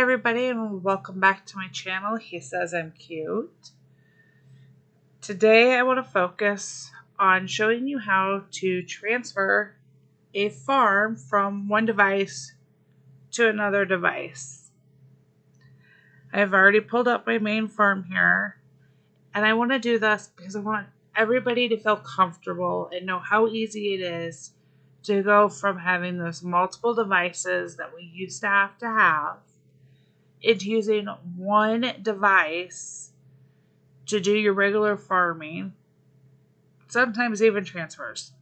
everybody, and welcome back to my channel. He says I'm cute. Today I want to focus on showing you how to transfer a farm from one device to another device. I've already pulled up my main farm here, and I want to do this because I want everybody to feel comfortable and know how easy it is to go from having those multiple devices that we used to have into using one device to do your regular farming, sometimes even transfers.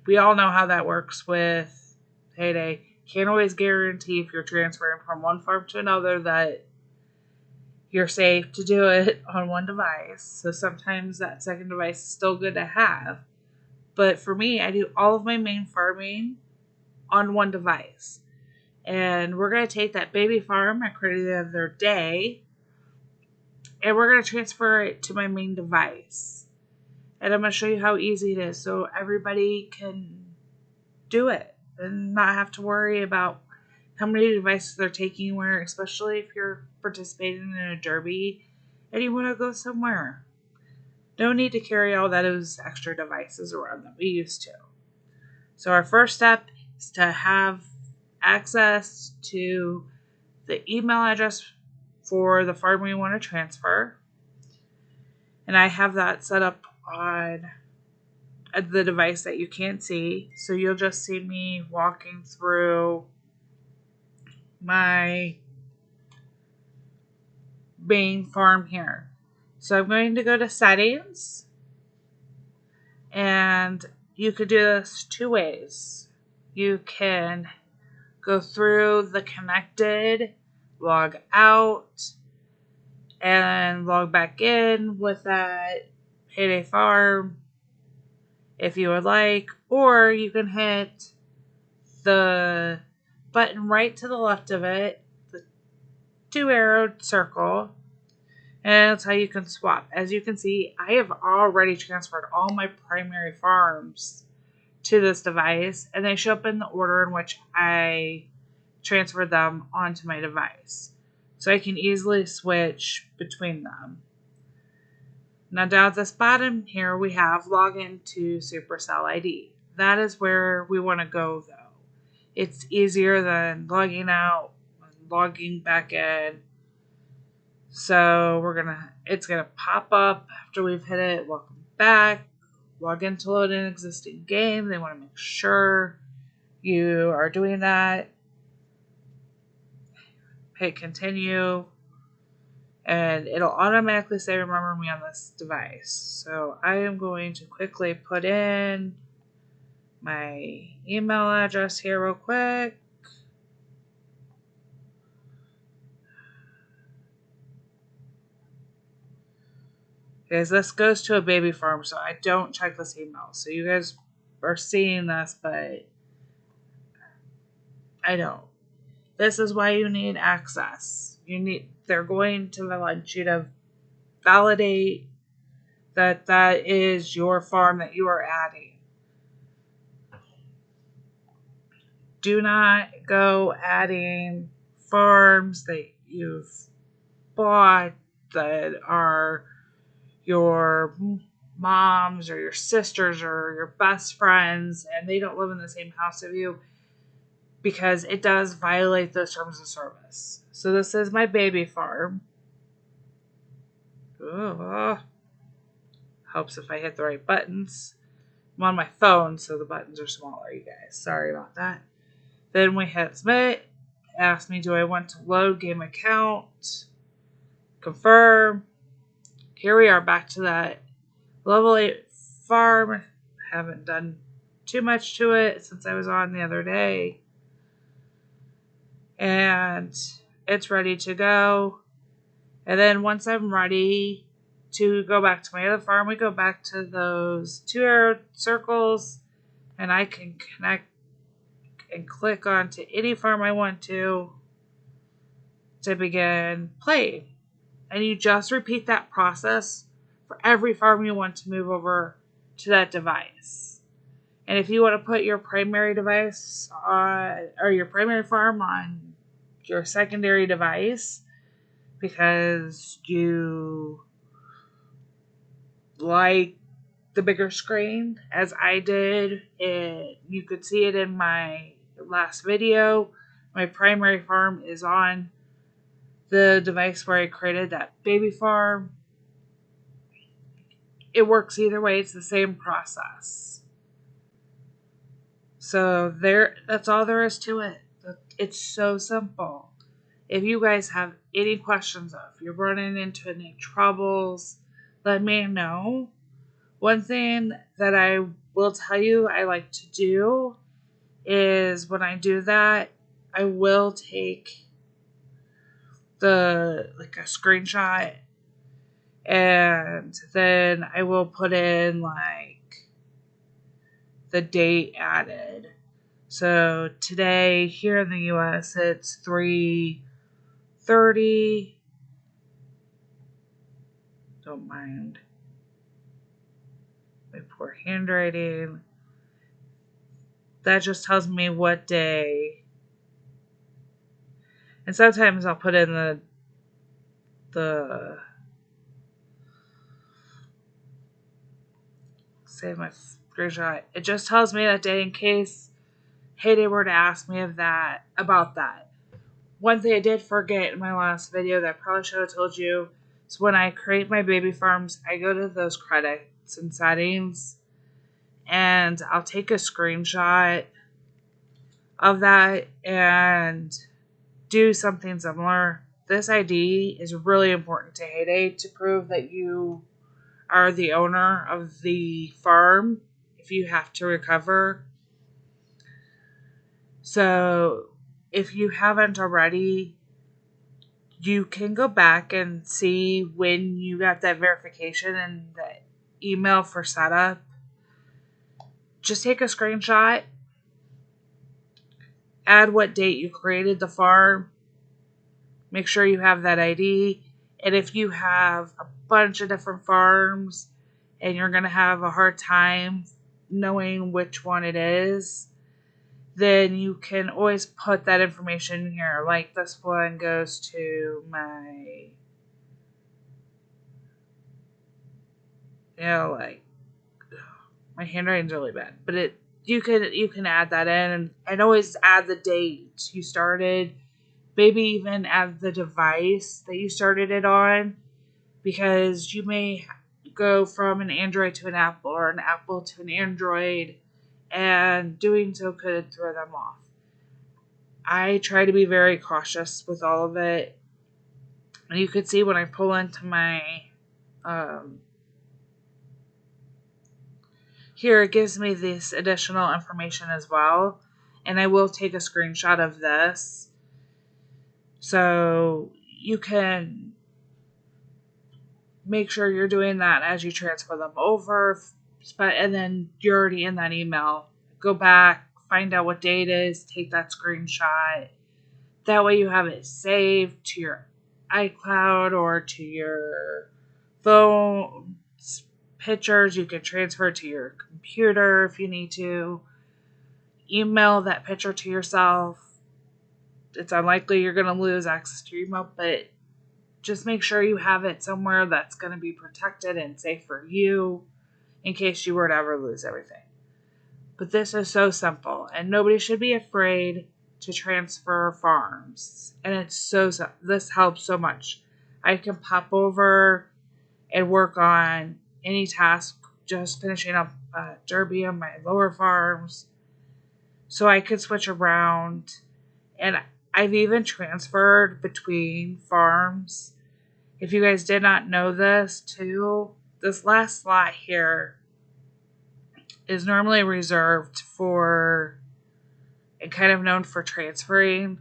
We all know how that works with Payday. Can't always guarantee if you're transferring from one farm to another that you're safe to do it on one device. So sometimes that second device is still good to have. But for me, I do all of my main farming on one device. And we're going to take that baby farm I created the other day, and we're going to transfer it to my main device. And I'm going to show you how easy it is so everybody can do it and not have to worry about how many devices they're taking where, especially if you're participating in a derby and you want to go somewhere. No need to carry all those extra devices around that we used to. So our first step is to have access to the email address for the farm we want to transfer. And I have that set up on the device that you can't see. So you'll just see me walking through my main farm here. So I'm going to go to settings, and you could do this two ways. You can go through the connected, log out, and log back in with that Payday farm if you would like, or you can hit the button right to the left of it, the two-arrowed circle, and that's how you can swap. As you can see, I have already transferred all my primary farms to this device, and they show up in the order in which I transferred them onto my device. So I can easily switch between them. Now down at this bottom here, we have login to Supercell ID. That is where we want to go though. It's easier than logging out and logging back in. So it's gonna pop up after we've hit it. Welcome back. Log in to load an existing game. They want to make sure you are doing that. Hit continue, and it'll automatically say remember me on this device. So I am going to quickly put in my email address here real quick. Because this goes to a baby farm, so I don't check this email. So you guys are seeing this, but I don't. This is why you need access. They're going to want you to validate that that is your farm that you are adding. Do not go adding farms that you've bought that are your mom's or your sister's or your best friends and they don't live in the same house as you, because it does violate those terms of service. So this is my baby farm. Helps if I hit the right buttons. I'm on my phone, so the buttons are smaller, you guys. Sorry about that. Then we hit submit. Ask me, do I want to load game account? Confirm. Here we are back to that level 8 farm. Haven't done too much to it since I was on the other day. And it's ready to go. And then once I'm ready to go back to my other farm, we go back to those two arrow circles, and I can connect and click onto any farm I want to begin playing. And you just repeat that process for every farm you want to move over to that device. And if you want to put your primary device on, or your primary farm on your secondary device because you like the bigger screen, as I did. You could see it in my last video. My primary farm is on the device where I created that baby farm. It works either way. It's the same process. So that's all there is to it. It's so simple. If you guys have any questions, if you're running into any troubles, let me know. One thing that I will tell you I like to do is when I do that, I will take a screenshot, and then I will put in the date added. So today here in the US it's 3:30. Don't mind my poor handwriting. That just tells me what day. And sometimes I'll put in the save my screenshot. It just tells me that day in case Heyday were to ask me about that. One thing I did forget in my last video that I probably should have told you is when I create my baby farms, I go to those credits and settings, and I'll take a screenshot of that and do something similar. This ID is really important to Heyday to prove that you are the owner of the farm if you have to recover. So if you haven't already, you can go back and see when you got that verification and the email for setup. Just take a screenshot, add what date you created the farm, make sure you have that ID, and if you have a bunch of different farms and you're going to have a hard time knowing which one it is, then you can always put that information here. Like this one goes to my, my handwriting's really bad, but you can add that in and always add the date you started. Maybe even add the device that you started it on, because you may go from an Android to an Apple or an Apple to an Android, and doing so could throw them off. I try to be very cautious with all of it. And you could see when I pull into my here, it gives me this additional information as well, and I will take a screenshot of this so you can make sure you're doing that as you transfer them over. And then you're already in that email. Go back, find out what date it is, take that screenshot. That way you have it saved to your iCloud or to your phone. Pictures you can transfer to your computer if you need to. Email that picture to yourself. It's unlikely you're going to lose access to your email, but just make sure you have it somewhere that's going to be protected and safe for you in case you were to ever lose everything. But this is so simple, and nobody should be afraid to transfer farms. And this helps so much. I can pop over and work on any task, just finishing up Derby on my lower farms, so I could switch around. And I've even transferred between farms. If you guys did not know this too, this last slot here is normally reserved for and kind of known for transferring.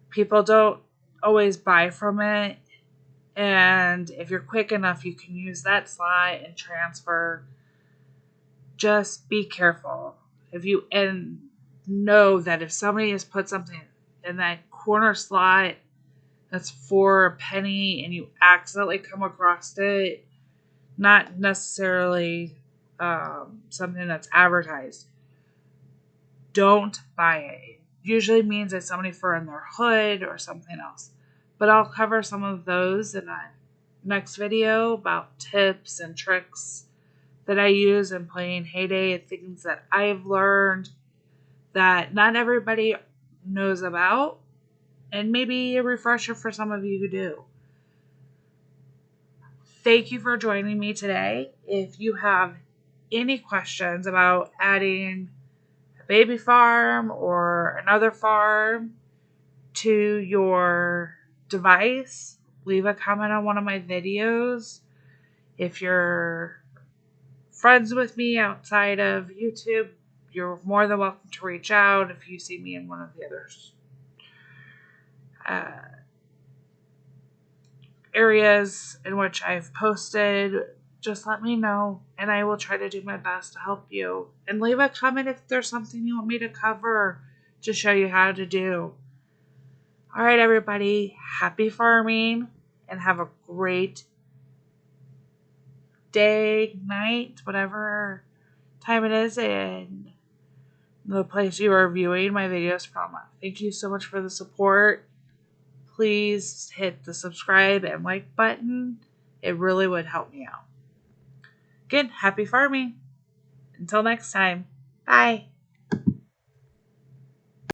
People don't always buy from it, and if you're quick enough, you can use that slot and transfer. Just be careful. And know that if somebody has put something in that corner slot that's for a penny and you accidentally come across it, not necessarily something that's advertised, don't buy it. usually means it's somebody for in their hood or something else. But I'll cover some of those in a next video about tips and tricks that I use in playing Hay Day and things that I've learned that not everybody knows about, and maybe a refresher for some of you who do. Thank you for joining me today. If you have any questions about adding a baby farm or another farm to your device, leave a comment on one of my videos. If you're friends with me outside of YouTube, you're more than welcome to reach out if you see me in one of the others. Areas in which I've posted, just let me know and I will try to do my best to help you. And leave a comment if there's something you want me to cover to show you how to do. All right, everybody, happy farming and have a great day, night, whatever time it is in the place you are viewing my videos from. Thank you so much for the support. Please hit the subscribe and like button. It really would help me out. Again, happy farming. Until next time. Bye.